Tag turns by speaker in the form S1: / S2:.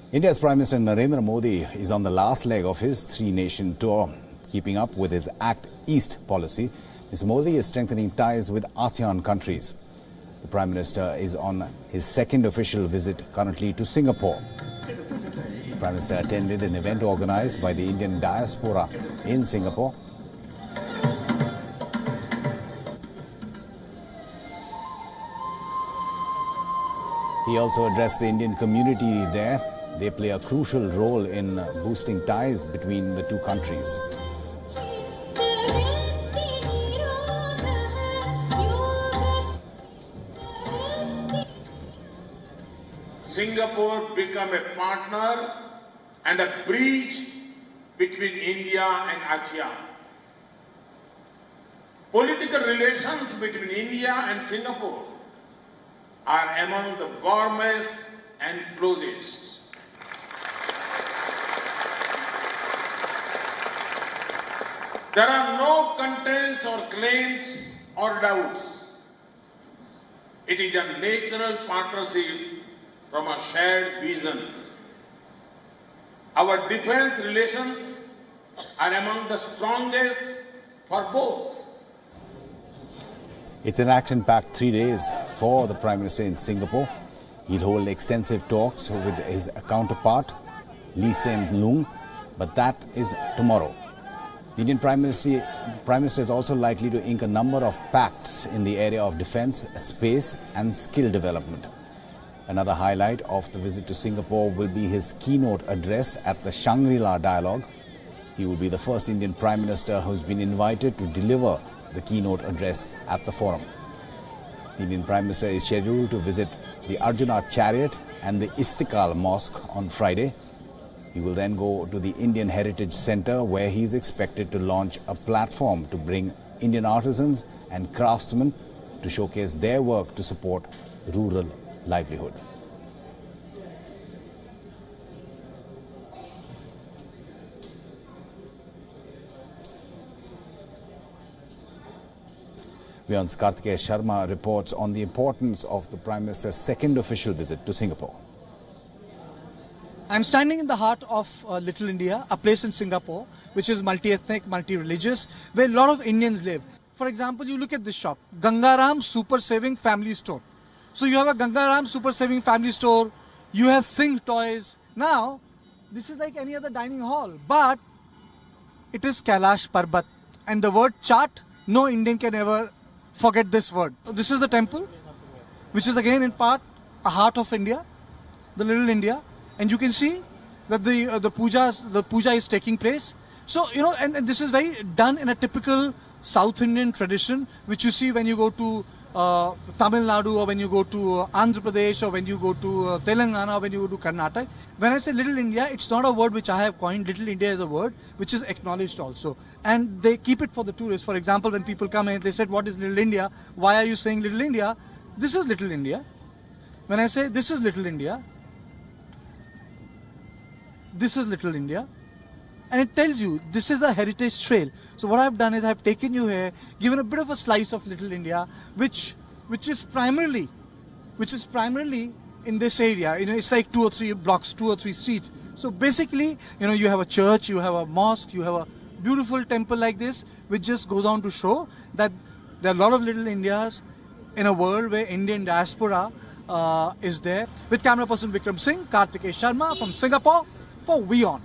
S1: India's Prime Minister Narendra Modi is on the last leg of his three-nation tour. Keeping up with his Act East policy, Mr. Modi is strengthening ties with ASEAN countries. The Prime Minister is on his second official visit currently to Singapore. The Prime Minister attended an event organized by the Indian diaspora in Singapore. He also addressed the Indian community there. They play a crucial role in boosting ties between the two countries.
S2: Singapore become a partner and a bridge between India and ASEAN. Political relations between India and Singapore are among the warmest and closest. There are no contents or claims or doubts. It is a natural partnership from a shared vision. Our defense relations are among the strongest for both.
S1: It's an action-packed 3 days for the Prime Minister in Singapore. He'll hold extensive talks with his counterpart, Lee Hsien Loong, but that is tomorrow. The Indian Prime Minister is also likely to ink a number of pacts in the area of defense, space and skill development. Another highlight of the visit to Singapore will be his keynote address at the Shangri-La dialogue. He will be the first Indian Prime Minister who's been invited to deliver the keynote address at the forum. The Indian Prime Minister is scheduled to visit the Arjuna Chariot and the Istiqlal Mosque on Friday. He will then go to the Indian Heritage Centre, where he is expected to launch a platform to bring Indian artisans and craftsmen to showcase their work to support rural livelihood. WION's Kartikeya Sharma reports on the importance of the Prime Minister's second official visit to Singapore.
S3: I'm standing in the heart of Little India, a place in Singapore which is multi-ethnic, multi-religious, where a lot of Indians live. For example, you look at this shop, Gangaram Super Saving Family Store. So you have a Gangaram Super Saving Family Store, you have Singh toys. Now, this is like any other dining hall, but it is Kailash Parbat. And the word Chaat, no Indian can ever forget this word. This is the temple, which is again in part a heart of India, the Little India. And you can see that the puja is taking place. So, you know, and this is very done in a typical South Indian tradition, which you see when you go to Tamil Nadu, or when you go to Andhra Pradesh, or when you go to Telangana, or when you go to Karnataka. When I say Little India, it's not a word which I have coined. Little India is a word which is acknowledged also. And they keep it for the tourists. For example, when people come in, they said, what is Little India? Why are you saying Little India? This is Little India. When I say this is Little India, this is Little India, and it tells you this is a heritage trail. So what I've done is I've taken you here, given a bit of a slice of Little India, which is primarily in this area. You know, it's like 2 or 3 blocks, 2 or 3 streets. So basically, you know, you have a church, you have a mosque, you have a beautiful temple like this, which just goes on to show that there are a lot of Little Indias in a world where Indian diaspora is there. With camera person Vikram Singh, Kartikeya Sharma from Singapore for WION.